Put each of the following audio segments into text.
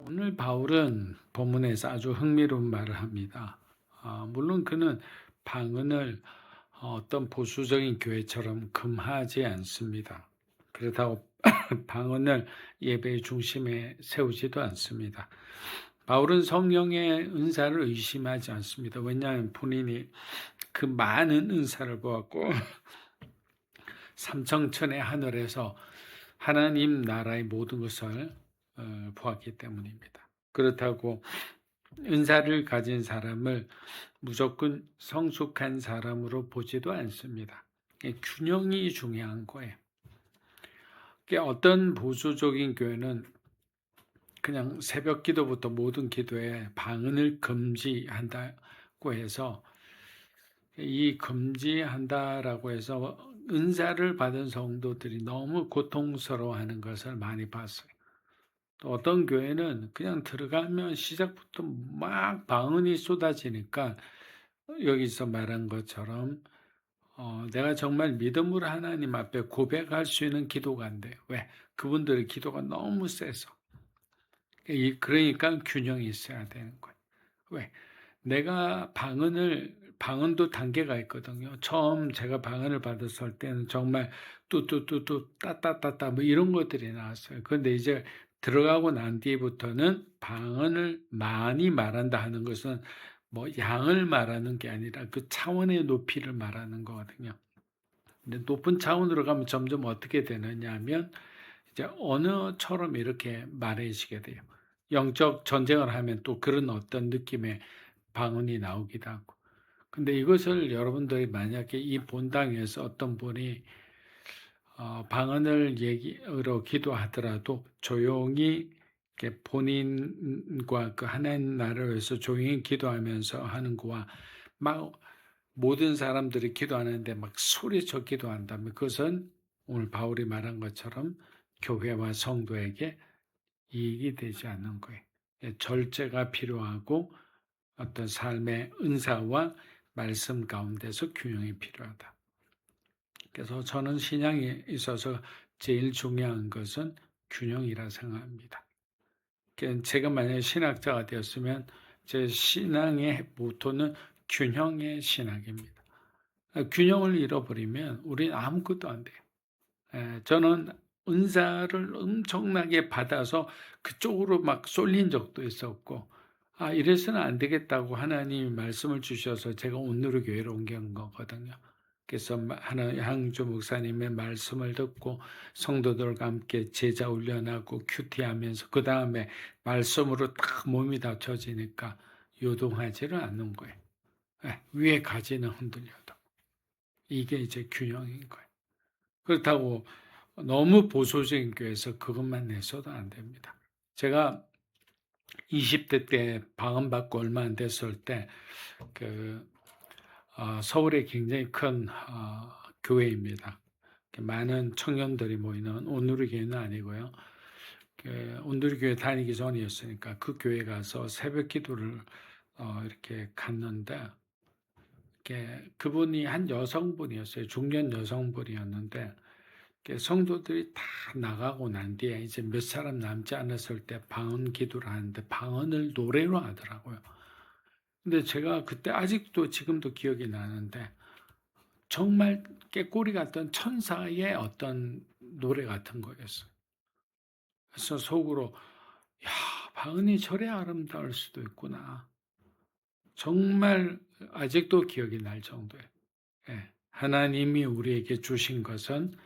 오늘 바울은 본문에서 아주 흥미로운 말을 합니다. 물론 그는 방언을 어떤 보수적인 교회처럼 금하지 않습니다. 그렇다고 방언을 예배의 중심에 세우지도 않습니다. 바울은 성령의 은사를 의심하지 않습니다. 왜냐하면 본인이 그 많은 은사를 보았고 삼청천의 하늘에서 하나님 나라의 모든 것을 보았기 때문입니다. 그렇다고 은사를 가진 사람을 무조건 성숙한 사람으로 보지도 않습니다. 균형이 중요한 거예요. 어떤 보수적인 교회는 그냥 새벽 기도부터 모든 기도에 방언을 금지한다고 해서 이 금지한다라고 해서 은사를 받은 성도들이 너무 고통스러워하는 것을 많이 봤어요. 또 어떤 교회는 그냥 들어가면 시작부터 막 방언이 쏟아지니까 여기서 말한 것처럼 내가 정말 믿음으로 하나님 앞에 고백할 수 있는 기도가 안 돼요. 왜? 그분들의 기도가 너무 세서. 그러니까 균형이 있어야 되는 거예요. 왜? 내가 방언도 단계가 있거든요. 처음 제가 방언을 받았을 때는 정말 뚜뚜뚜뚜 따따따따 뭐 이런 것들이 나왔어요. 그런데 이제 들어가고 난 뒤부터는 방언을 많이 말한다 하는 것은 뭐 양을 말하는 게 아니라 그 차원의 높이를 말하는 거거든요. 근데 높은 차원으로 가면 점점 어떻게 되느냐 하면 이제 언어처럼 이렇게 말해지게 돼요. 영적 전쟁을 하면 또 그런 어떤 느낌의 방언이 나오기도 하고. 근데 이것을 여러분들이 만약에 이 본당에서 어떤 분이 방언을 얘기로 기도하더라도 조용히 이렇게 본인과 그 하나님 나라를 위해서 조용히 기도하면서 하는 거와 막 모든 사람들이 기도하는데 막 소리쳐 기도한다면 그것은 오늘 바울이 말한 것처럼 교회와 성도에게 이익이 되지 않는 거예요. 절제가 필요하고 어떤 삶의 은사와 말씀 가운데서 균형이 필요하다. 그래서 저는 신앙에 있어서 제일 중요한 것은 균형이라 생각합니다. 제가 만약에 신학자가 되었으면 제 신앙의 모토는 균형의 신학입니다. 균형을 잃어버리면 우리는 아무것도 안 돼요. 저는 은사를 엄청나게 받아서 그쪽으로 막 쏠린 적도 있었고, 이래서는 안 되겠다고 하나님이 말씀을 주셔서 제가 온누리 교회로 옮긴 거거든요. 그래서 향주 목사님의 말씀을 듣고 성도들과 함께 제자 훈련하고 큐티하면서 그 다음에 말씀으로 딱 몸이 다쳐지니까 요동하지를 않는 거예요. 위에 가지는 흔들려도. 이게 이제 균형인 거예요. 그렇다고 너무 보수적인 교회에서 그것만 내서도 안 됩니다. 제가 20대 때 방언받고 얼마 안 됐을 때 서울에 굉장히 큰 교회입니다. 많은 청년들이 모이는 온누리 교회는 아니고요. 온누리 교회 다니기 전이었으니까 그 교회 가서 새벽 기도를 이렇게 갔는데 그분이 한 여성분이었어요. 중년 여성분이었는데 성도들이 다 나가고 난 뒤에 이제 몇 사람 남지 않았을 때 방언 기도를 하는데 방언을 노래로 하더라고요. 근데 제가 그때 아직도 지금도 기억이 나는데 정말 깨꼬리 같던 천사의 어떤 노래 같은 거였어요. 그래서 속으로 야, 방언이 저래 아름다울 수도 있구나. 정말 아직도 기억이 날 정도예요. 하나님이 우리에게 주신 것은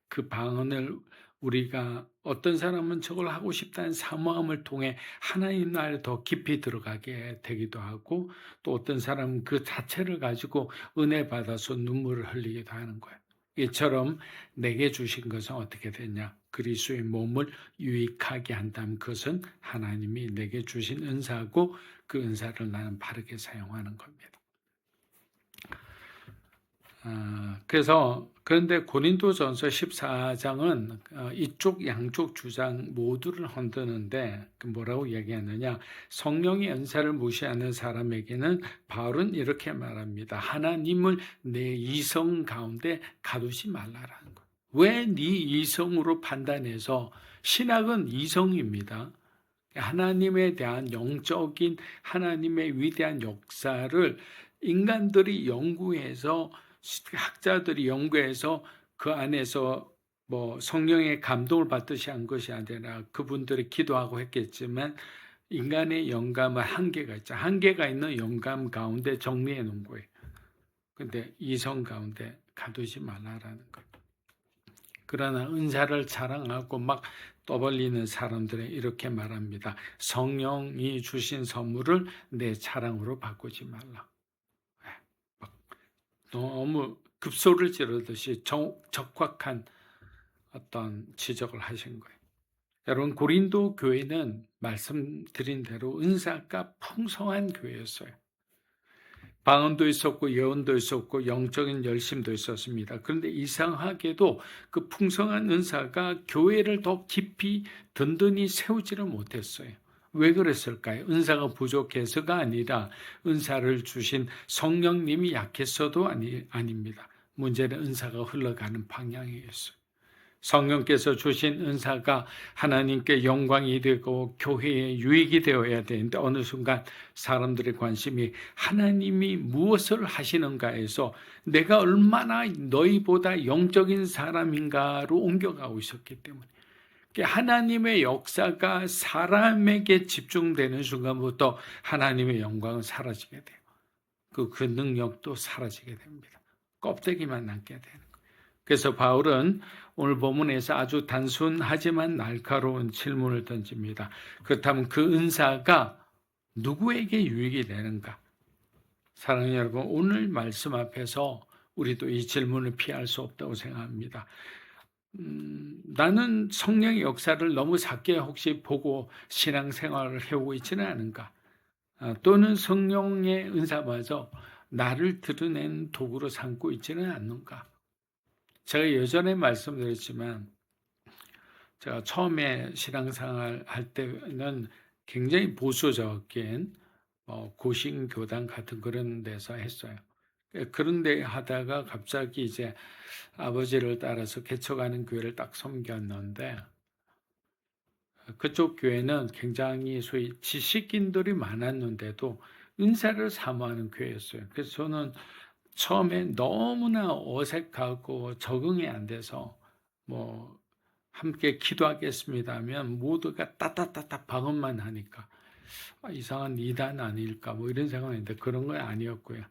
그 방언을 우리가 어떤 사람은 저걸 하고 싶다는 사모함을 통해 하나님 나라에 더 깊이 들어가게 되기도 하고 또 어떤 사람은 그 자체를 가지고 은혜 받아서 눈물을 흘리기도 하는 거예요. 이처럼 내게 주신 것은 어떻게 되냐? 그리스도의 몸을 유익하게 한다면 그것은 하나님이 내게 주신 은사고 그 은사를 나는 바르게 사용하는 겁니다. 그런데 고린도전서 14장은 이쪽 양쪽 주장 모두를 흔드는데 뭐라고 얘기하느냐? 성령의 은사를 무시하는 사람에게는 바울은 이렇게 말합니다. 하나님을 내 이성 가운데 가두지 말라라는 거예요. 왜 네 이성으로 판단해서 신학은 이성입니다. 하나님에 대한 영적인 하나님의 위대한 역사를 인간들이 연구해서 학자들이 연구해서 그 안에서 뭐 성령의 감동을 받듯이 한 것이 아니라 그분들이 기도하고 했겠지만 인간의 영감은 한계가 있죠. 한계가 있는 영감 가운데 정리해 놓은 거예요. 근데 이성 가운데 가두지 말라라는 거예요. 그러나 은사를 자랑하고 막 떠벌리는 사람들은 이렇게 말합니다. 성령이 주신 선물을 내 자랑으로 바꾸지 말라. 막 너무 급소를 지르듯이 적확한 어떤 지적을 하신 거예요. 여러분, 고린도 교회는 말씀드린 대로 은사가 풍성한 교회였어요. 방언도 있었고 예언도 있었고 영적인 열심도 있었습니다. 그런데 이상하게도 그 풍성한 은사가 교회를 더 깊이 든든히 세우지를 못했어요. 왜 그랬을까요? 은사가 부족해서가 아니라 은사를 주신 성령님이 약했어도 아닙니다. 문제는 은사가 흘러가는 방향이었어요. 성령께서 주신 은사가 하나님께 영광이 되고 교회에 유익이 되어야 되는데 어느 순간 사람들의 관심이 하나님이 무엇을 하시는가에서 내가 얼마나 너희보다 영적인 사람인가로 옮겨가고 있었기 때문에 하나님의 역사가 사람에게 집중되는 순간부터 하나님의 영광은 사라지게 돼요. 그 능력도 사라지게 됩니다. 껍데기만 남게 되는 거예요. 그래서 바울은 오늘 본문에서 아주 단순하지만 날카로운 질문을 던집니다. 그렇다면 그 은사가 누구에게 유익이 되는가? 사랑하는 여러분, 오늘 말씀 앞에서 우리도 이 질문을 피할 수 없다고 생각합니다. 나는 성령의 역사를 너무 작게 혹시 보고 신앙생활을 해오고 있지는 않은가? 또는 성령의 은사마저 나를 드러낸 도구로 삼고 있지는 않는가? 제가 예전에 말씀드렸지만 제가 처음에 신앙생활 할 때는 굉장히 보수적인 고신교단 같은 그런 데서 했어요. 그런데 하다가 갑자기 이제 아버지를 따라서 개척하는 교회를 딱 섬겼는데 그쪽 교회는 굉장히 소위 지식인들이 많았는데도 은사를 사모하는 교회였어요. 그래서 저는 처음에 너무나 어색하고 적응이 안 돼서 뭐 함께 기도하겠습니다 하면 모두가 따따따따 방언만 하니까 이상한 이단 아닐까 뭐 이런 생각했는데 그런 건 아니었고요.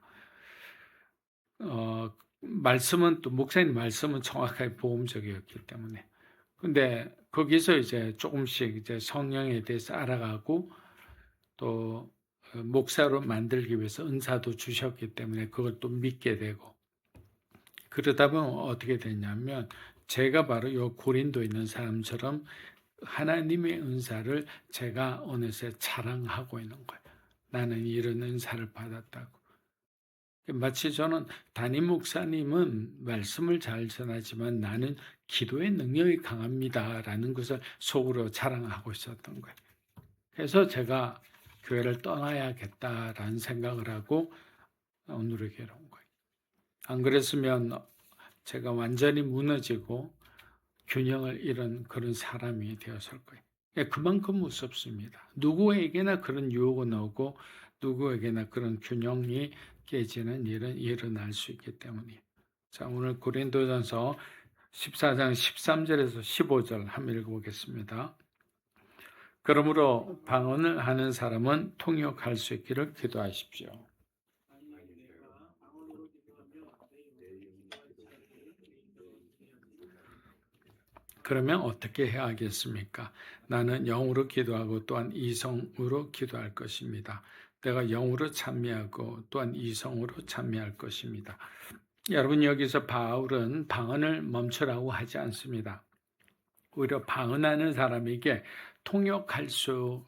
말씀은 또 목사님 말씀은 정확하게 복음적이었기 때문에 근데 거기서 이제 조금씩 이제 성령에 대해서 알아가고 또 목사로 만들기 위해서 은사도 주셨기 때문에 그걸 또 믿게 되고 그러다 보면 어떻게 됐냐면 제가 바로 요 고린도에 있는 사람처럼 하나님의 은사를 제가 어느새 자랑하고 있는 거예요. 나는 이런 은사를 받았다고. 마치 저는 담임 목사님은 말씀을 잘 전하지만 나는 기도의 능력이 강합니다라는 것을 속으로 자랑하고 있었던 거예요. 그래서 제가 교회를 떠나야겠다라는 생각을 하고 누르게로 온 거예요. 안 그랬으면 제가 완전히 무너지고 균형을 잃은 그런 사람이 되었을 거예요. 그만큼 무섭습니다. 누구에게나 그런 유혹은 오고 누구에게나 그런 균형이 깨지는 일은 일어날 수 있기 때문이에요. 자, 오늘 고린도전서 14장 13절에서 15절 한번 읽어보겠습니다. 그러므로 방언을 하는 사람은 통역할 수 있기를 기도하십시오. 그러면 어떻게 해야 하겠습니까? 나는 영으로 기도하고 또한 이성으로 기도할 것입니다. 내가 영으로 찬미하고 또한 이성으로 찬미할 것입니다. 여러분 여기서 바울은 방언을 멈추라고 하지 않습니다. 오히려 방언하는 사람에게 통역할 수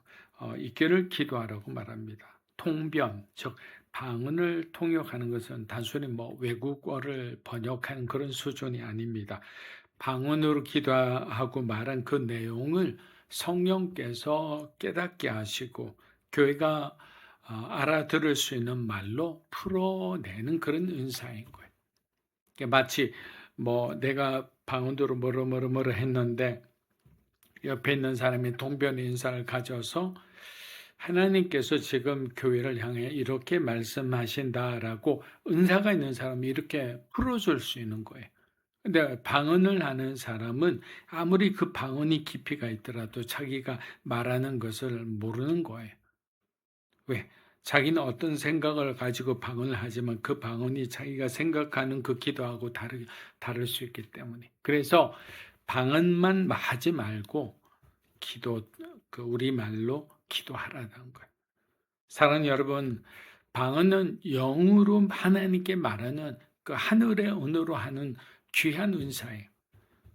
있기를 기도하라고 말합니다. 통변, 즉 방언을 통역하는 것은 단순히 뭐 외국어를 번역하는 그런 수준이 아닙니다. 방언으로 기도하고 말한 그 내용을 성령께서 깨닫게 하시고 교회가 알아들을 수 있는 말로 풀어내는 그런 은사인 거예요. 마치 뭐 내가 방언으로 뭐로 했는데 옆에 있는 사람이 동변 인사를 가져서 하나님께서 지금 교회를 향해 이렇게 말씀하신다라고 은사가 있는 사람이 이렇게 풀어줄 수 있는 거예요. 근데 방언을 하는 사람은 아무리 그 방언이 깊이가 있더라도 자기가 말하는 것을 모르는 거예요. 왜? 자기는 어떤 생각을 가지고 방언을 하지만 그 방언이 자기가 생각하는 그 기도하고 다를 수 있기 때문에. 그래서 방언만 하지 말고 그 우리말로 기도하라는 거예요. 사랑하는 여러분, 방언은 영으로 하나님께 말하는 그 하늘의 언어로 하는 귀한 은사예요.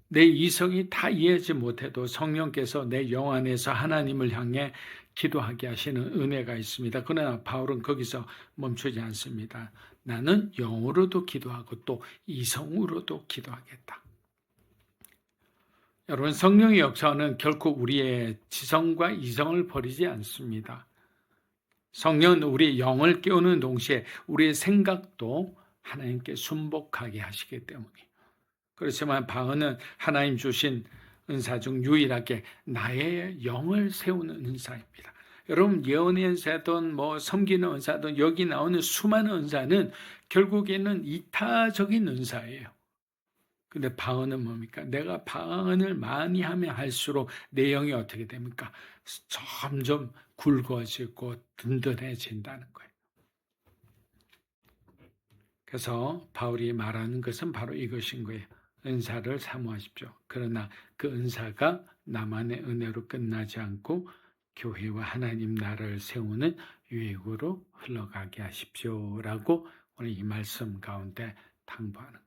내 이성이 다 이해하지 못해도 성령께서 내 영 안에서 하나님을 향해 기도하게 하시는 은혜가 있습니다. 그러나 바울은 거기서 멈추지 않습니다. 나는 영으로도 기도하고 또 이성으로도 기도하겠다. 여러분, 성령의 역사는 결코 우리의 지성과 이성을 버리지 않습니다. 성령은 우리의 영을 깨우는 동시에 우리의 생각도 하나님께 순복하게 하시기 때문에. 그렇지만 방언은 하나님 주신 은사 중 유일하게 나의 영을 세우는 은사입니다. 여러분, 예언의 은사든 섬기는 은사든 여기 나오는 수많은 은사는 결국에는 이타적인 은사예요. 근데 방언은 뭡니까? 내가 방언을 많이 하면 할수록 내 영이 어떻게 됩니까? 점점 굵어지고 든든해진다는 거예요. 그래서 바울이 말하는 것은 바로 이것인 거예요. 은사를 사모하십시오. 그러나 그 은사가 나만의 은혜로 끝나지 않고 교회와 하나님 나라를 세우는 유익으로 흘러가게 하십시오라고 오늘 이 말씀 가운데 당부하는 거예요.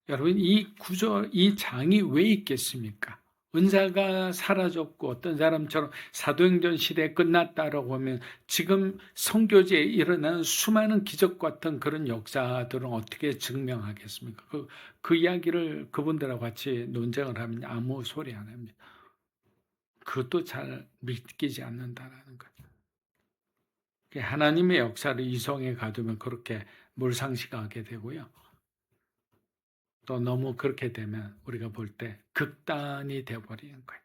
여러분, 이 구절, 이 장이 왜 있겠습니까? 은사가 사라졌고 어떤 사람처럼 사도행전 시대에 끝났다라고 하면 지금 선교지에 일어나는 수많은 기적 같은 그런 역사들은 어떻게 증명하겠습니까? 그 이야기를 그분들하고 같이 논쟁을 하면 아무 소리 안 합니다. 그것도 잘 믿기지 않는다라는 거예요. 하나님의 역사를 이성에 가두면 그렇게 몰상식하게 되고요. 또 너무 그렇게 되면 우리가 볼 때 극단이 되어버리는 거예요.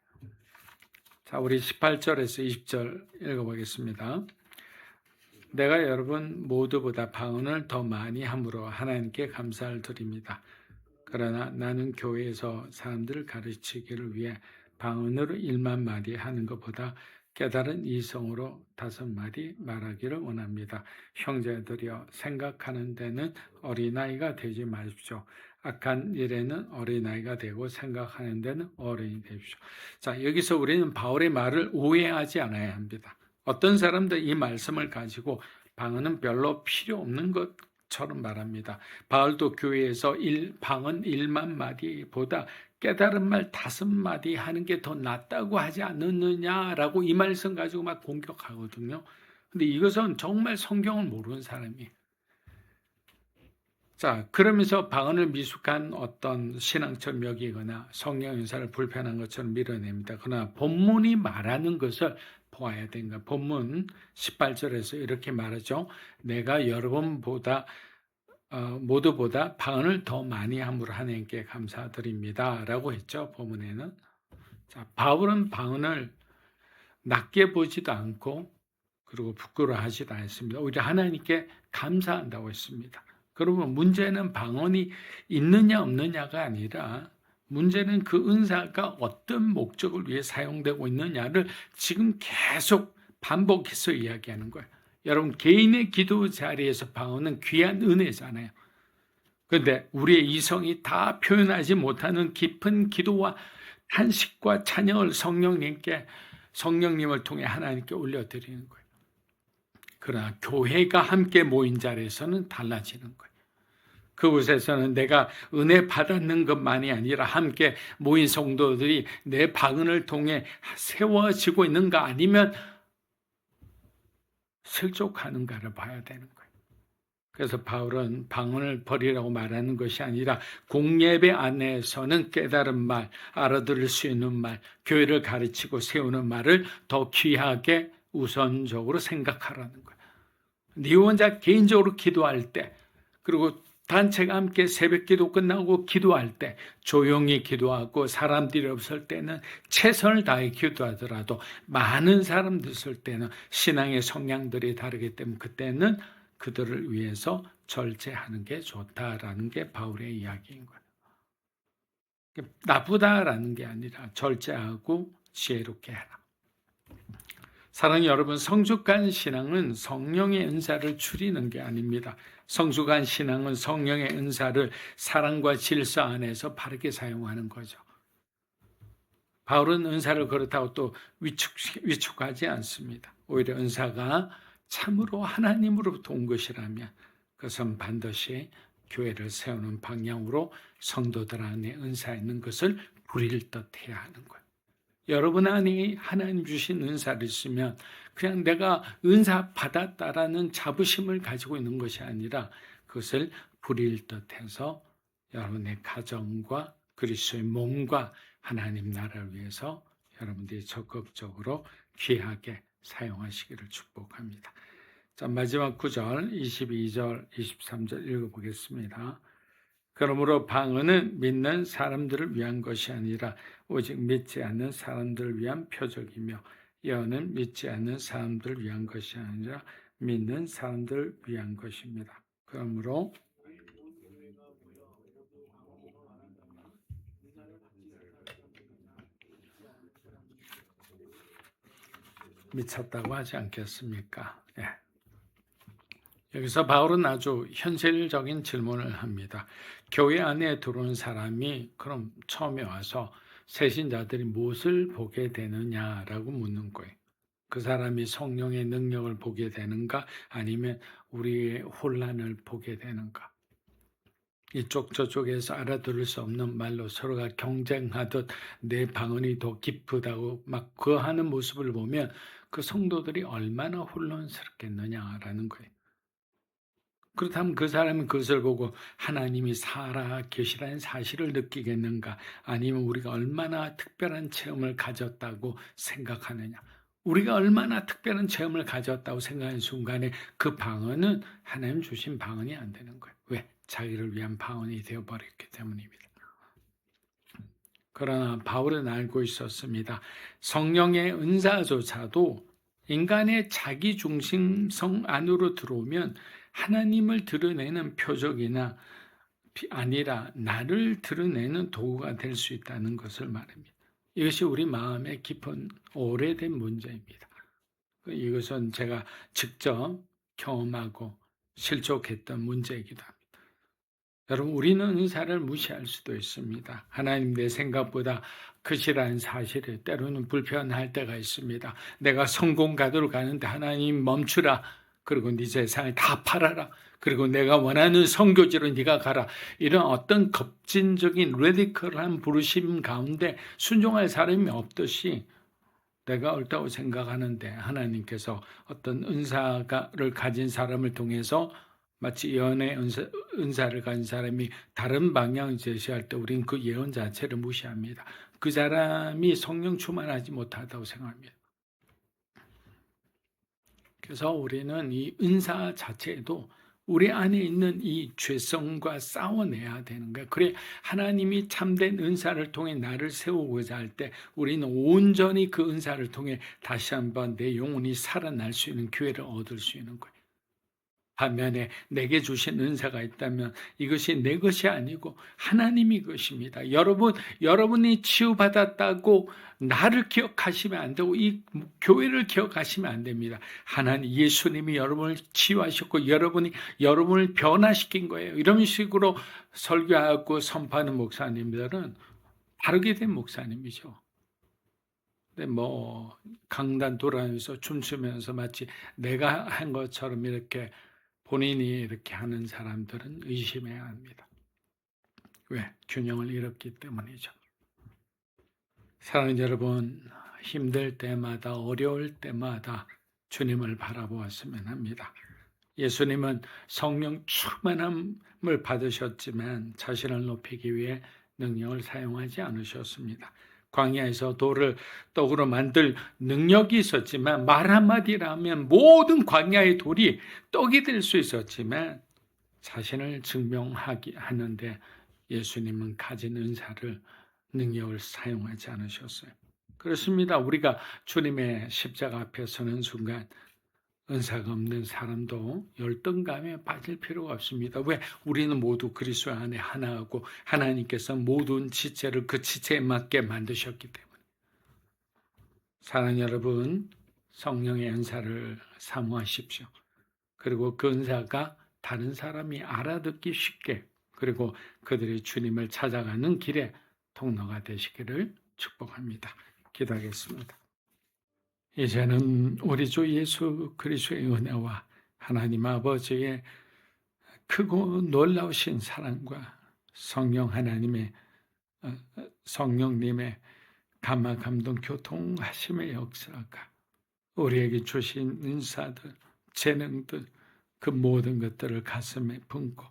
자, 우리 18절에서 20절 읽어보겠습니다. 내가 여러분 모두보다 방언을 더 많이 함으로 하나님께 감사를 드립니다. 그러나 나는 교회에서 사람들을 가르치기를 위해 방언으로 1만 마디 하는 것보다 깨달은 이성으로 5마디 말하기를 원합니다. 형제들이여, 생각하는 데는 어린아이가 되지 마십시오. 악한 일에는 어린아이가 되고 생각하는 데는 어른이 되십시오. 자, 여기서 우리는 바울의 말을 오해하지 않아야 합니다. 어떤 사람들 이 말씀을 가지고 방언은 별로 필요 없는 것처럼 말합니다. 바울도 교회에서 방언 1만 마디보다 깨달은 말 5마디 하는 게 더 낫다고 하지 않느냐라고 이 말씀 가지고 막 공격하거든요. 근데 이것은 정말 성경을 모르는 사람이에요. 자, 그러면서 방언을 미숙한 어떤 신앙처럼 여기거나 성령 은사를 불편한 것처럼 밀어냅니다. 그러나 본문이 말하는 것을 보아야 된다. 본문 18절에서 이렇게 말하죠. 내가 여러분보다 모두보다 방언을 더 많이 함으로 하나님께 감사드립니다. 라고 했죠. 본문에는. 자, 바울은 방언을 낮게 보지도 않고 그리고 부끄러워하지도 않습니다. 오히려 하나님께 감사한다고 했습니다. 그러면 문제는 방언이 있느냐 없느냐가 아니라 문제는 그 은사가 어떤 목적을 위해 사용되고 있느냐를 지금 계속 반복해서 이야기하는 거예요. 여러분, 개인의 기도 자리에서 방언은 귀한 은혜잖아요. 그런데 우리의 이성이 다 표현하지 못하는 깊은 기도와 탄식과 찬양을 성령님을 통해 하나님께 올려드리는 거예요. 그러나 교회가 함께 모인 자리에서는 달라지는 거예요. 그곳에서는 내가 은혜 받았는 것만이 아니라 함께 모인 성도들이 내 방언을 통해 세워지고 있는가 아니면 실족하는가를 봐야 되는 거예요. 그래서 바울은 방언을 버리라고 말하는 것이 아니라 공예배 안에서는 깨달은 말, 알아들을 수 있는 말, 교회를 가르치고 세우는 말을 더 귀하게 우선적으로 생각하라는 거예요. 네 혼자 개인적으로 기도할 때, 그리고 단체가 함께 새벽기도 끝나고 기도할 때 조용히 기도하고 사람들이 없을 때는 최선을 다해 기도하더라도 많은 사람들 있을 때는 신앙의 성향들이 다르기 때문에 그때는 그들을 위해서 절제하는 게 좋다라는 게 바울의 이야기인 거예요. 나쁘다라는 게 아니라 절제하고 지혜롭게 해라. 사랑하는 여러분, 성숙한 신앙은 성령의 은사를 줄이는 게 아닙니다. 성숙한 신앙은 성령의 은사를 사랑과 질서 안에서 바르게 사용하는 거죠. 바울은 은사를 그렇다고 또 위축하지 않습니다. 오히려 은사가 참으로 하나님으로부터 온 것이라면 그것은 반드시 교회를 세우는 방향으로 성도들 안에 은사 있는 것을 부릴 듯 해야 하는 거예요. 여러분 안에 하나님 주신 은사를 있으면 그냥 내가 은사 받았다라는 자부심을 가지고 있는 것이 아니라 그것을 부릴 듯해서 여러분의 가정과 그리스도의 몸과 하나님 나라를 위해서 여러분들이 적극적으로 귀하게 사용하시기를 축복합니다. 자, 마지막 9절, 22절, 23절 읽어보겠습니다. 그러므로 방언은 믿는 사람들을 위한 것이 아니라 오직 믿지 않는 사람들을 위한 표적이며 예언은 믿지 않는 사람들을 위한 것이 아니라 믿는 사람들을 위한 것입니다. 그러므로 미쳤다고 하지 않겠습니까? 예. 여기서 바울은 아주 현실적인 질문을 합니다. 교회 안에 들어온 사람이 그럼 처음에 와서 새신자들이 무엇을 보게 되느냐라고 묻는 거예요. 그 사람이 성령의 능력을 보게 되는가 아니면 우리의 혼란을 보게 되는가. 이쪽 저쪽에서 알아들을 수 없는 말로 서로가 경쟁하듯 내 방언이 더 깊다고 막 하는 모습을 보면 그 성도들이 얼마나 혼란스럽겠느냐라는 거예요. 그렇다면 그 사람은 그것을 보고 하나님이 살아 계시라는 사실을 느끼겠는가? 아니면 우리가 얼마나 특별한 체험을 가졌다고 생각하느냐? 우리가 얼마나 특별한 체험을 가졌다고 생각하는 순간에 그 방언은 하나님 주신 방언이 안 되는 거예요. 왜? 자기를 위한 방언이 되어버렸기 때문입니다. 그러나 바울은 알고 있었습니다. 성령의 은사조차도 인간의 자기중심성 안으로 들어오면 하나님을 드러내는 표적이나 아니라 나를 드러내는 도구가 될 수 있다는 것을 말합니다. 이것이 우리 마음의 깊은 오래된 문제입니다. 이것은 제가 직접 경험하고 실족했던 문제이기도 합니다. 여러분, 우리는 은사를 무시할 수도 있습니다. 하나님 내 생각보다 크시라는 사실에 때로는 불편할 때가 있습니다. 내가 성공가도록 가는데 하나님 멈추라. 그리고 네 세상을 다 팔아라. 그리고 내가 원하는 선교지로 네가 가라. 이런 어떤 급진적인 레디컬한 부르심 가운데 순종할 사람이 없듯이 내가 옳다고 생각하는데 하나님께서 어떤 은사를 가진 사람을 통해서 마치 예언의 은사를 가진 사람이 다른 방향을 제시할 때 우리는 그 예언 자체를 무시합니다. 그 사람이 성령 충만하지 못하다고 생각합니다. 그래서 우리는 이 은사 자체에도 우리 안에 있는 이 죄성과 싸워내야 되는 거예요. 그래 하나님이 참된 은사를 통해 나를 세우고자 할 때 우리는 온전히 그 은사를 통해 다시 한번 내 영혼이 살아날 수 있는 기회를 얻을 수 있는 거예요. 반면에 내게 주신 은사가 있다면 이것이 내 것이 아니고 하나님이 것입니다. 여러분이 치유받았다고 나를 기억하시면 안 되고 이 교회를 기억하시면 안 됩니다. 하나님 예수님이 여러분을 치유하셨고 여러분을 변화시킨 거예요. 이런 식으로 설교하고 선포하는 목사님들은 바르게 된 목사님이죠. 근데 강단 돌아다니면서 춤추면서 마치 내가 한 것처럼 이렇게 본인이 이렇게 하는 사람들은 의심해야 합니다. 왜? 균형을 잃었기 때문이죠. 사랑하는 여러분, 힘들 때마다 어려울 때마다 주님을 바라보았으면 합니다. 예수님은 성령 충만함을 받으셨지만 자신을 높이기 위해 능력을 사용하지 않으셨습니다. 광야에서 돌을 떡으로 만들 능력이 있었지만 말 한마디라 하면 모든 광야의 돌이 떡이 될 수 있었지만 자신을 증명하기 하는데 예수님은 가진 은사를 능력을 사용하지 않으셨어요. 그렇습니다. 우리가 주님의 십자가 앞에 서는 순간 은사가 없는 사람도 열등감에 빠질 필요가 없습니다. 왜? 우리는 모두 그리스도 안에 하나하고 하나님께서 모든 지체를 그 지체에 맞게 만드셨기 때문에. 사랑하는 여러분, 성령의 은사를 사모하십시오. 그리고 그 은사가 다른 사람이 알아듣기 쉽게, 그리고 그들이 주님을 찾아가는 길에 통로가 되시기를 축복합니다. 기도하겠습니다. 이제는 우리 주 예수 그리스도의 은혜와 하나님 아버지의 크고 놀라우신 사랑과 성령 하나님의 성령님의 감화 감동 교통하심의 역사가 우리에게 주신 은사들, 재능들, 그 모든 것들을 가슴에 품고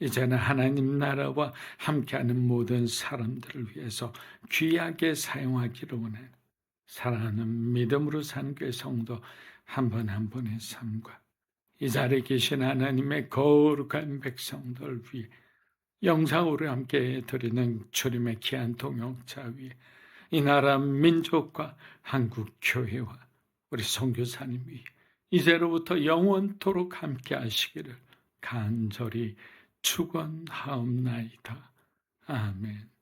이제는 하나님 나라와 함께하는 모든 사람들을 위해서 귀하게 사용하기를 원하는 사랑하는 믿음으로 산 교회 성도 한 분 한 분의 삶과 이 자리에 계신 하나님의 거룩한 백성들 위해 영상으로 함께 드리는 주님의 귀한 동역자 위에 이 나라 민족과 한국 교회와 우리 선교사님 위해 이제로부터 영원토록 함께 하시기를 간절히 축원하옵나이다. 아멘.